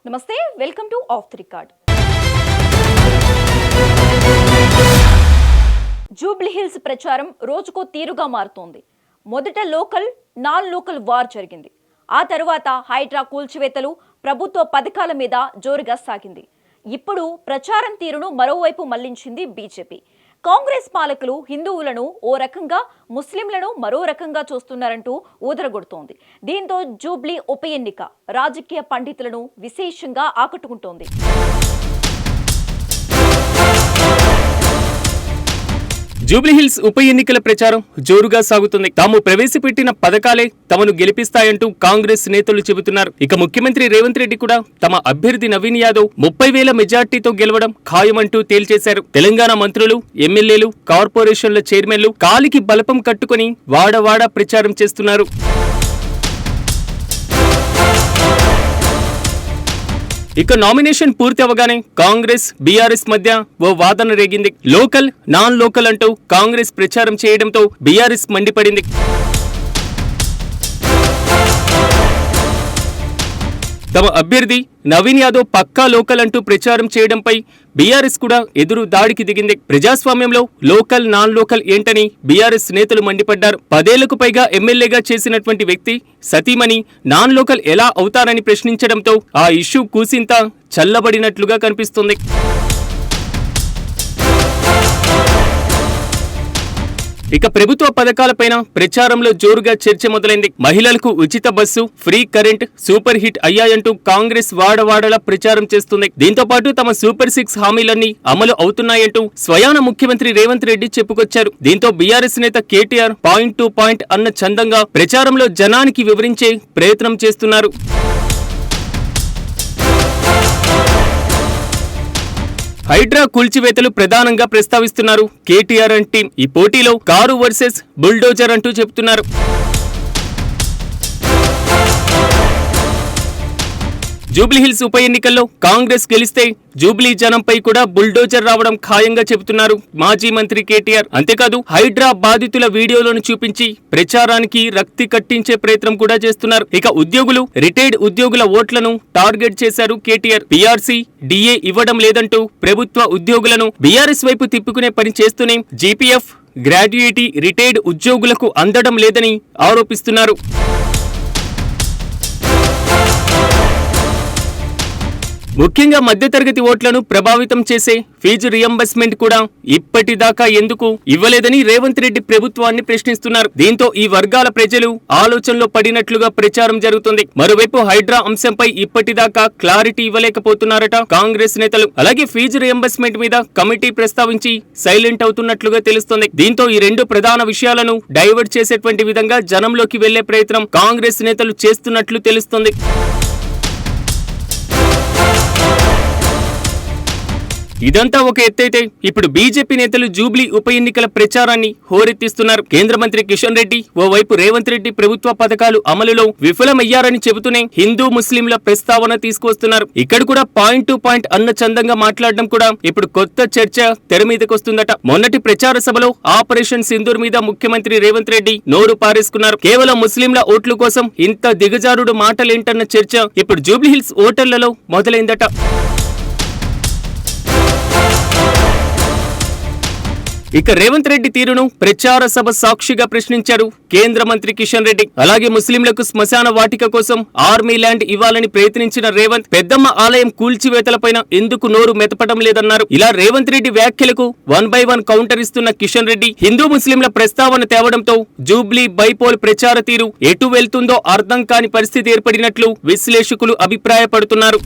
నమస్తే, welcome to of the record. Jubilee hills ప్రచారం రోజుకో తీరుగా మారుతోంది. మొదట లోకల్ నాన్ లోకల్ వార్ జరిగింది. ఆ తరువాత హైడ్రా కూల్చివేతలు, ప్రభుత్వ పథకాల మీద జోరుగా సాగింది. ఇప్పుడు ప్రచారం తీరును మరోవైపు మళ్లించింది బీజేపీ. కాంగ్రెస్ పాలకులు హిందువులను ఓ రకంగా, ముస్లింలను మరో రకంగా చూస్తున్నారంటూ ఊదరగొడుతోంది. దీంతో జూబ్లీ ఉప ఎన్నిక రాజకీయ పండితులను విశేషంగా ఆకట్టుకుంటోంది. జూబ్లీహిల్స్ ఉప ఎన్నికల ప్రచారం జోరుగా సాగుతుంది. తాము ప్రవేశపెట్టిన పథకాలే తమను గెలిపిస్తాయంటూ కాంగ్రెస్ నేతలు చెబుతున్నారు. ఇక ముఖ్యమంత్రి రేవంత్ రెడ్డి కూడా తమ అభ్యర్థి నవీన్ యాదవ్ 30,000 మెజార్టీతో గెలవడం ఖాయమంటూ తేల్చేశారు. తెలంగాణ మంత్రులు, ఎమ్మెల్యేలు, కార్పొరేషన్ల చైర్మన్లు కాలికి బలపం కట్టుకుని వాడవాడా ప్రచారం చేస్తున్నారు. ఇక నామినేషన్ పూర్తి అవగానే కాంగ్రెస్, బీఆర్ఎస్ మధ్య ఓ వాదన రేగింది. లోకల్, నాన్ లోకల్ అంటూ కాంగ్రెస్ ప్రచారం చేయడంతో బీఆర్ఎస్ మండిపడింది. తమ అభ్యర్థి నవీన్ యాదవ్ పక్కా లోకల్ అంటూ ప్రచారం చేయడంపై బీఆర్ఎస్ కూడా ఎదురు దాడికి దిగింది. ప్రజాస్వామ్యంలో లోకల్, నాన్ లోకల్ ఏంటని బీఆర్ఎస్ నేతలు మండిపడ్డారు. 10 ఏళ్లకు పైగా ఎమ్మెల్యేగా చేసినటువంటి వ్యక్తి సతీమణి నాన్ లోకల్ ఎలా అవుతారని ప్రశ్నించడంతో ఆ ఇష్యూ కూసింత చల్లబడినట్లుగా కనిపిస్తుంది. ఇక ప్రభుత్వ పథకాలపైన ప్రచారంలో జోరుగా చర్చ మొదలైంది. మహిళలకు ఉచిత bus, free current super hit అయ్యాయంటూ కాంగ్రెస్ వాడవాడలా ప్రచారం చేస్తుంది. దీంతో పాటు తమ సూపర్ 6 హామీలన్నీ అమలు అవుతున్నాయంటూ స్వయాన ముఖ్యమంత్రి రేవంత్ రెడ్డి చెప్పుకొచ్చారు. దీంతో బీఆర్ఎస్ నేత కేటీఆర్ పాయింట్ టు పాయింట్ అన్న చందంగా ప్రచారంలో జనానికి వివరించే ప్రయత్నం చేస్తున్నారు. హైడ్రా కూల్చివేతలు ప్రధానంగా ప్రస్తావిస్తున్నారు కేటీఆర్ అండ్ టీం. ఈ పోటీలో కారు వర్సెస్ బుల్డోజర్ అంటూ చెబుతున్నారు. జూబ్లీహిల్స్ ఉప ఎన్నికల్లో కాంగ్రెస్ గెలిస్తే జూబ్లీ జనంపై కూడా బుల్డోజర్ రావడం ఖాయంగా చెబుతున్నారు మాజీ మంత్రి కేటీఆర్. అంతేకాదు హైడ్రా బాధితుల వీడియోలను చూపించి ప్రచారానికి రక్తి కట్టించే ప్రయత్నం కూడా చేస్తున్నారు. ఇక ఉద్యోగులు, రిటైర్డ్ ఉద్యోగుల ఓట్లను టార్గెట్ చేశారు కేటీఆర్. పీఆర్సీ, డిఏ ఇవ్వడం లేదంటూ ప్రభుత్వ ఉద్యోగులను బీఆర్ఎస్ వైపు తిప్పుకునే పని చేస్తూనే జీపీఎఫ్, గ్రాడ్యుయేటీ, రిటైర్డ్ ఉద్యోగులకు అందడం లేదని ఆరోపిస్తున్నారు. ముఖ్యంగా మధ్యతరగతి ఓట్లను ప్రభావితం చేసే ఫీజు రియంబర్స్మెంట్ కూడా ఇప్పటిదాకా ఎందుకు ఇవ్వలేదని రేవంత్ రెడ్డి ప్రభుత్వాన్ని ప్రశ్నిస్తున్నారు. దీంతో ఈ వర్గాల ప్రజలు ఆలోచనలో పడినట్లుగా ప్రచారం జరుగుతుంది. మరోవైపు హైడ్రా అంశంపై ఇప్పటిదాకా క్లారిటీ ఇవ్వలేకపోతున్నారట కాంగ్రెస్ నేతలు. అలాగే ఫీజు రియంబర్స్మెంట్ మీద కమిటీ ప్రస్తావించి సైలెంట్ అవుతున్నట్లుగా తెలుస్తోంది. దీంతో ఈ రెండు ప్రధాన విషయాలను డైవర్ట్ చేసేటువంటి విధంగా జనంలోకి వెళ్లే ప్రయత్నం కాంగ్రెస్ నేతలు చేస్తున్నట్లు తెలుస్తోంది. ఇదంతా ఒక ఎత్తైతే ఇప్పుడు బీజేపీ నేతలు జూబ్లీ ఉప ఎన్నికల ప్రచారాన్ని హోరెత్తిస్తున్నారు. కేంద్ర మంత్రి కిషన్ రెడ్డి ఓవైపు రేవంత్ రెడ్డి ప్రభుత్వ పథకాలు అమలులో విఫలమయ్యారని చెబుతూనే హిందూ, ముస్లింల ప్రస్తావన తీసుకొస్తున్నారు. ఇక్కడ కూడా పాయింట్ టు పాయింట్ అన్న చందంగా మాట్లాడడం కూడా ఇప్పుడు కొత్త చర్చ తెర మీదకొస్తుందట. మొన్నటి ప్రచార సభలో ఆపరేషన్ సింధూర్ మీద ముఖ్యమంత్రి రేవంత్ రెడ్డి నోరు పారేసుకున్నారు. కేవలం ముస్లింల ఓట్ల కోసం ఇంత దిగజారుడు మాటలేంటన్న చర్చ ఇప్పుడు జూబ్లీహిల్స్ ఓటర్లలో మొదలైందట. ఇక రేవంత్ రెడ్డి తీరును ప్రచార సభ సాక్షిగా ప్రశ్నించారు కేంద్ర మంత్రి కిషన్ రెడ్డి. అలాగే ముస్లింలకు శ్మశాన వాటిక కోసం ఆర్మీ ల్యాండ్ ఇవ్వాలని ప్రయత్నించిన రేవంత్ పెద్దమ్మ ఆలయం కూల్చివేతలపైన ఎందుకు నోరు మెతపడం లేదన్నారు. ఇలా రేవంత్ రెడ్డి వ్యాఖ్యలకు 1 by 1 కౌంటర్ ఇస్తున్న కిషన్ రెడ్డి హిందూ, ముస్లింల ప్రస్తావన తేవడంతో జూబ్లీ బైపోల్ ప్రచార తీరు ఎటు వెళ్తుందో అర్థం కాని పరిస్థితి ఏర్పడినట్లు విశ్లేషకులు అభిప్రాయపడుతున్నారు.